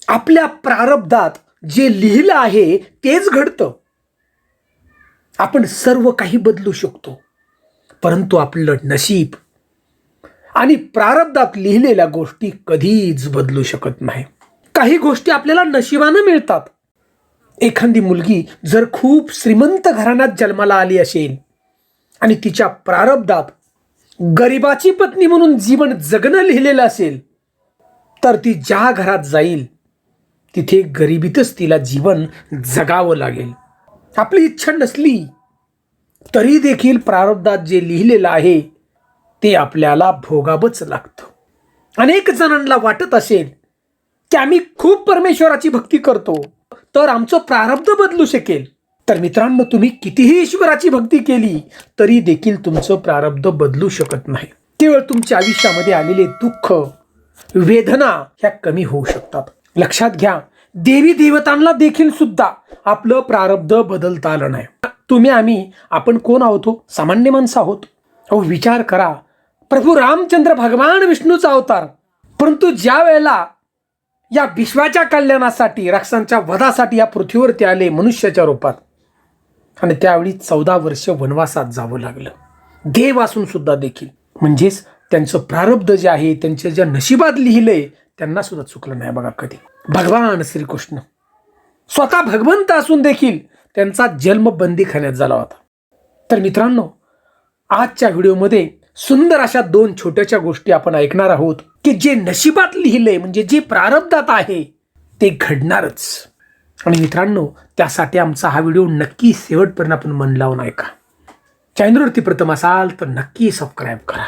आपल्या प्रारब्धात जे लिहिलं आहे तेच घडतं. आपण सर्व काही बदलू शकतो, परंतु आपलं नशीब आणि प्रारब्धात लिहिलेल्या गोष्टी कधीच बदलू शकत नाही. काही गोष्टी आपल्याला नशिबानं मिळतात. एखादी मुलगी जर खूप श्रीमंत घराण्यात जन्माला आली असेल आणि तिच्या प्रारब्धात गरिबाची पत्नी म्हणून जीवन जगणं लिहिलेलं असेल, तर ती ज्या घरात जाईल तिथे गरिबीतच तिला जीवन जगावं लागेल. आपली इच्छा नसली तरी देखील प्रारब्धात जे लिहिलेलं आहे ते आपल्याला भोगावंच लागतं. अनेक जणांना वाटत असेल की आम्ही खूप परमेश्वराची भक्ती करतो तर आमचं प्रारब्ध बदलू शकेल. तर मित्रांनो, तुम्ही कितीही ईश्वराची भक्ती केली तरी देखील तुमचं प्रारब्ध बदलू शकत नाही. केवळ तुमच्या आयुष्यामध्ये आलेले दुःख, वेदना ह्या कमी होऊ शकतात. लक्षात घ्या, देवी देवतांना देखील सुद्धा आपलं प्रारब्ध बदलता आलं नाही. आपण कोण आहोत? सामान्य माणसं आहोत. विचार करा, प्रभू रामचंद्र भगवान विष्णूचा अवतार, परंतु ज्या वेळेला या विश्वाच्या कल्याणासाठी, राक्षसांच्या वधासाठी या पृथ्वीवरती आले मनुष्याच्या रूपात, आणि त्यावेळी 14 वर्ष वनवासात जावं लागलं. देव असून सुद्धा देखील, म्हणजेच त्यांचं प्रारब्ध जे आहे, त्यांच्या ज्या नशिबात लिहिलंय त्यांना सुद्धा चुकलं नाही बघा कधी. भगवान श्रीकृष्ण स्वतः भगवंत असून देखील त्यांचा जन्म बंदीखान्यात झाला होता. तर मित्रांनो, आजच्या व्हिडिओमध्ये सुंदर अशा 2 छोट्याशा गोष्टी आपण ऐकणार आहोत की जे नशिबात लिहिलंय, म्हणजे जे प्रारब्धात आहे ते घडणारच. आणि मित्रांनो, त्यासाठी आमचा हा व्हिडिओ नक्की शेवटपर्यंत आपण मन लावून ऐका. चॅनलवरती प्रथम असाल तर नक्की सबस्क्राईब करा.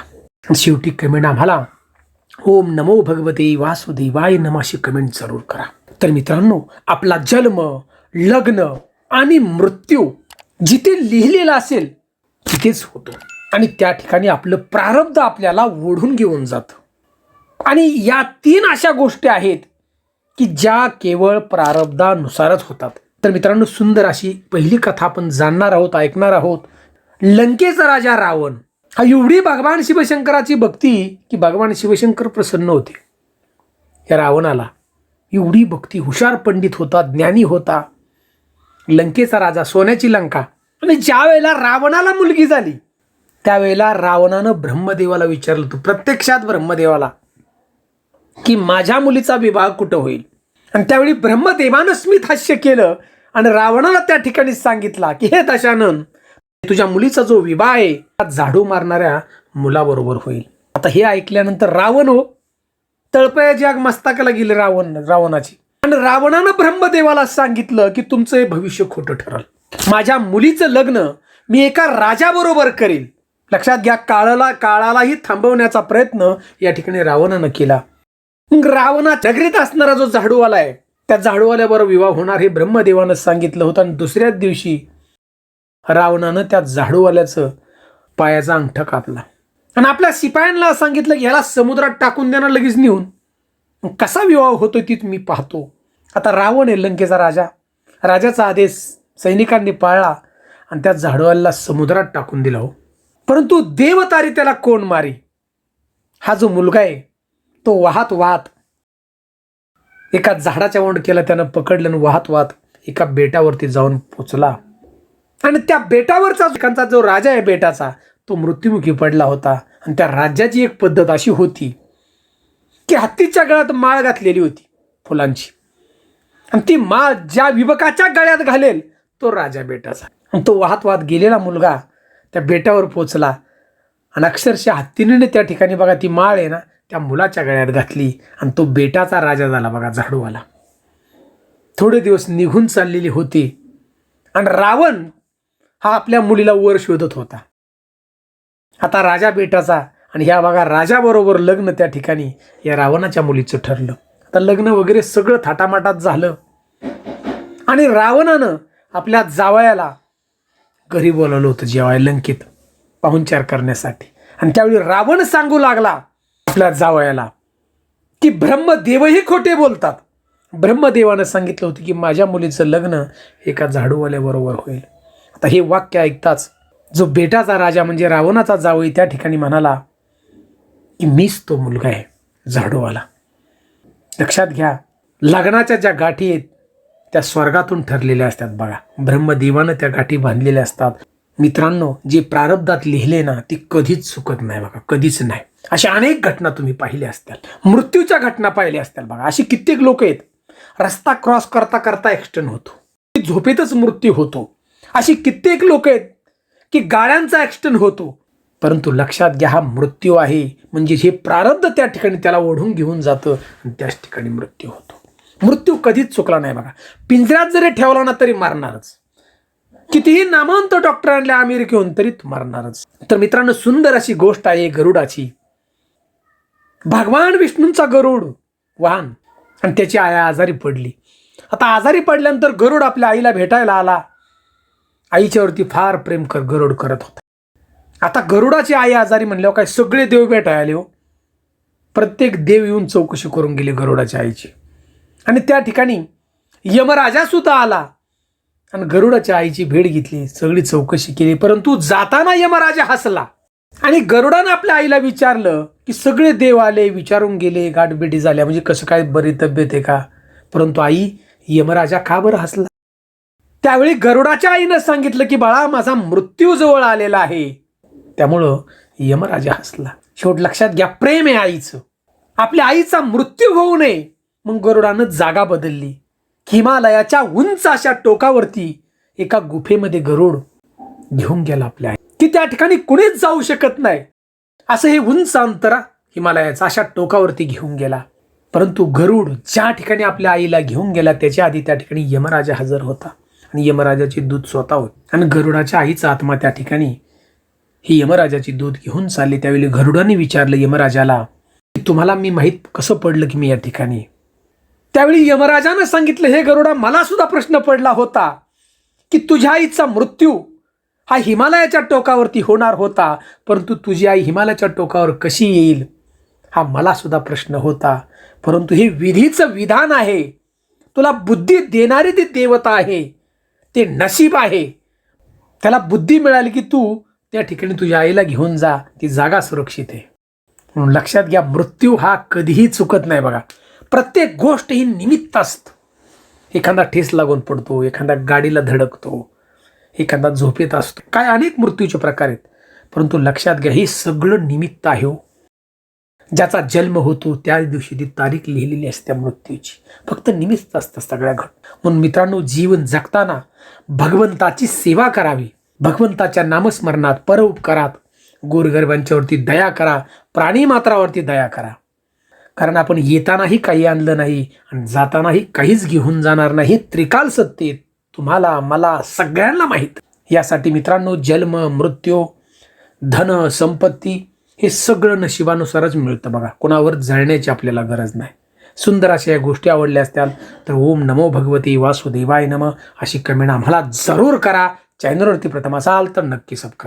शेवटी कमेंट आम्हाला ओम नमो भगवते वासुदेवाय नमः अशी कमेंट जरूर करा. तर मित्रांनो, आपला जन्म, लग्न आणि मृत्यू जिथे लिहिलेला असेल तिथेच होतो, आणि त्या ठिकाणी आपलं प्रारब्ध आपल्याला ओढून घेऊन जातं. आणि या 3 अशा गोष्टी आहेत की ज्या केवळ प्रारब्धानुसारच होतात. तर मित्रांनो, सुंदर अशी पहिली कथा आपण जाणणार आहोत, ऐकणार आहोत. लंकेचा राजा रावण हा एवढी भगवान शिवशंकराची भक्ती की भगवान शिवशंकर प्रसन्न होते. या रावणाला एवढी भक्ती, हुशार पंडित होता, ज्ञानी होता, लंकेचा राजा, सोन्याची लंका. आणि ज्या वेळेला रावणाला मुलगी झाली त्यावेळेला रावणानं ब्रह्मदेवाला विचारलं होतं, प्रत्यक्षात ब्रह्मदेवाला, की माझ्या मुलीचा विवाह कुठं होईल. आणि त्यावेळी ब्रह्मदेवानं स्मित हास्य केलं आणि रावणाला त्या ठिकाणी सांगितला की हे दशानन, तुझ्या मुलीचा जो विवाह आहे झाडू मारणाऱ्या मुलाबरोबर होईल. आता हे ऐकल्यानंतर रावण तळपयाची आग मस्तकाला गेली रावणाची. आणि रावणानं ब्रह्मदेवाला सांगितलं की तुमचं हे भविष्य खोटं ठरल. माझ्या मुलीचं लग्न मी एका राजाबरोबर करेल. लक्षात घ्या, काळालाही थांबवण्याचा प्रयत्न या ठिकाणी रावणानं केला. मग रावणा नगरीत असणारा जो झाडूवाला आहे त्या झाडूवाल्याबरोबर विवाह होणार हे ब्रह्मदेवानं सांगितलं होतं. आणि दुसऱ्याच दिवशी रावणानं त्या झाडूवाल्याचं पायाचा अंगठा कापला आणि आपल्या शिपायांना सांगितलं की ह्याला समुद्रात टाकून देणार लगेच नेऊन. कसा विवाह होतोय ती मी पाहतो. आता रावण आहे लंकेचा राजा, राजाचा आदेश सैनिकांनी पाळला आणि त्या झाडूवाल्याला समुद्रात टाकून दिला. परंतु देवतारी त्याला कोण मारी. हा जो मुलगा आहे तो वाहत वाहत एका झाडाच्या वंडक्याला त्यानं पकडलं आणि वाहत वाहत एका बेटावरती जाऊन पोचला. आणि त्या बेटावरचा जो राजा आहे बेटाचा, तो मृत्युमुखी पडला होता. आणि त्या राज्याची एक पद्धत अशी होती की हत्तीच्या गळ्यात माळ घातलेली होती फुलांची, आणि ती माळ ज्या युवकाच्या गळ्यात घालेल तो राजा बेटाचा. आणि तो वाहत वाहत गेलेला मुलगा त्या बेटावर पोचला आणि अक्षरशः हत्तीने त्या ठिकाणी बघा ती माळ आहे ना त्या मुलाच्या गळ्यात घातली आणि तो बेटाचा राजा झाला बघा झाडूवाला. थोडे दिवस निघून चाललेली होती आणि रावण हा आपल्या मुलीला वर शोधत होता. आता राजा बेटाचा आणि ह्या बघा राजाबरोबर लग्न त्या ठिकाणी या रावणाच्या मुलीचं ठरलं. आता लग्न वगैरे सगळं थाटामाटात झालं आणि रावणानं आपल्या जावयाला घरी बोलावलं होतं जेवायला लंकेत पाहुणचार करण्यासाठी. आणि त्यावेळी रावण सांगू लागला आपल्या जावयाला की ब्रह्मदेवही खोटे बोलतात. ब्रह्मदेवानं सांगितलं होतं की माझ्या मुलीचं लग्न एका झाडूवाल्याबरोबर होईल. आता हे वाक्य ऐकताच जो बेटाचा राजा म्हणजे रावणाचा जावई त्या ठिकाणी म्हणाला की मीच तो मुलगा आहे झाडूवाला. लक्षात घ्या, लग्नाच्या ज्या गाठी आहेत त्या स्वर्गातून ठरलेल्या असतात बघा. ब्रह्मदेवानं त्या गाठी बांधलेल्या असतात. मित्रांनो, जे प्रारब्धात लिहिले ना ते कधीच चुकत नाही बघा, कधीच नाही. अशा अनेक घटना तुम्ही पाहिल्या असतील, मृत्यूच्या घटना पाहिल्या असतील बघा. अशी कित्येक लोक आहेत, रस्ता क्रॉस करता करता ॲक्सिडेंट होतो, झोपेतच मृत्यू होतो. अशी कित्येक लोक आहेत की गाड्यांचा ॲक्सिडेंट होतो. परंतु लक्षात घ्या, हा मृत्यू आहे म्हणजे हे प्रारब्ध त्या ठिकाणी त्याला ओढून घेऊन जातं आणि त्याच ठिकाणी मृत्यू होतो. मृत्यू कधीच चुकला नाही बघा. पिंजऱ्यात जरी ठेवला ना तरी मारणारच. कितीही नामवंत डॉक्टर आणले अमेरिकेहून तरी मारणारच. तर मित्रांनो, सुंदर अशी गोष्ट आहे गरुडाची. भगवान विष्णूंचा गरुड वाहन आणि त्याची आई आजारी पडली. आता आजारी पडल्यानंतर गरुड आपल्या आईला भेटायला आला. आईच्यावरती फार प्रेम गरुड करत होता. आता गरुडाची आई आजारी म्हणल्यावर काय सगळे देव भेटायला आले हो. प्रत्येक देव येऊन चौकशी करून गेले गरुडाच्या आईची. आणि त्या ठिकाणी यमराजा सुद्धा आला आणि गरुडाच्या आईची भेट घेतली, सगळी चौकशी केली. परंतु जाताना यमराजा हसला आणि गरुडानं आपल्या आईला विचारलं की सगळे देव आले, विचारून गेले, गाठभेटी झाल्या, म्हणजे कसं काय, बरी तब्येत आहे का? परंतु आई, यमराजा का बरं हसला? त्यावेळी गरुडाच्या आईनं सांगितलं की बाळा, माझा मृत्यू जवळ आलेला आहे, त्यामुळं यमराजा हसला. शेवट लक्षात घ्या, प्रेम आहे आईचं. आपल्या आईचा मृत्यू होऊ नये मग गरुडानं जागा बदलली. हिमालयाच्या उंच अशा टोकावरती एका गुफेमध्ये गरुड घेऊन गेला आपल्या आई, की त्या ठिकाणी कुणीच जाऊ शकत नाही. असं हे उंच अंतरा हिमालयाचा अशा टोकावरती घेऊन गेला. परंतु गरुड ज्या ठिकाणी आपल्या आईला घेऊन गेला त्याच्या आधी त्या ठिकाणी यमराजा हजर होता आणि यमराजाची दूत स्वतः होती. आणि गरुडाच्या आईचा आत्मा त्या ठिकाणी ही यमराजाची दूत घेऊन चालली. त्यावेळी गरुडाने विचारलं यमराजाला की तुम्हाला मी माहीत कसं पडलं की मी या ठिकाणी? त्यावेळी यमराजानं सांगितलं, हे गरुडा, मला सुद्धा प्रश्न पडला होता की तुझ्या आईचा मृत्यू हा हिमालयाच्या टोकावरती होणार होता, परंतु तुझी आई हिमालयाच्या टोकावर कशी येईल हा मला सुद्धा प्रश्न होता. परंतु हे विधीचं विधान आहे. तुला बुद्धी देणारी ती देवता आहे, ते नशीब आहे. त्याला बुद्धी मिळाली की तू त्या ठिकाणी तुझ्या आईला घेऊन जा, ती जागा सुरक्षित आहे. म्हणून लक्षात घ्या, मृत्यू हा कधीही चुकत नाही बघा. प्रत्येक गोष्ट ही निमित्त असतं. एखादा ठेस लागून पडतो, एखादा गाडीला धडकतो, एखादा झोपेत असतो, काय अनेक मृत्यूचे प्रकार आहेत. परंतु लक्षात घ्या, हे सगळं निमित्त आहे हो. ज्याचा जन्म होतो त्याच दिवशी ती तारीख लिहिलेली असते मृत्यूची. फक्त निमित्त असतं सगळ्या घट. म्हणून मित्रांनो, जीवन जगताना भगवंताची सेवा करावी. भगवंताच्या नामस्मरणात, परोपकारात, गोरगरिबांच्यावरती दया करा, प्राणी मात्रावरती दया करा. कारण आपण येतानाही काही आणलं नाही आणि जातानाही काहीच घेऊन जाणार नाही. त्रिकाल सत्तेत तुम्हाला, मला, सगळ्यांना माहीत. यासाठी मित्रांनो, जन्म, मृत्यू, धन, संपत्ती हे सगळं नशिबानुसारच मिळतं बघा. कोणावर जळण्याची आपल्याला गरज नाही. सुंदर अशा या गोष्टी आवडल्या असत्याल तर ओम नमो भगवते वासुदेवाय नमः अशी कमेंट आम्हाला जरूर करा. चॅनलवरती प्रथम असाल तर नक्की सबस्क्राईब.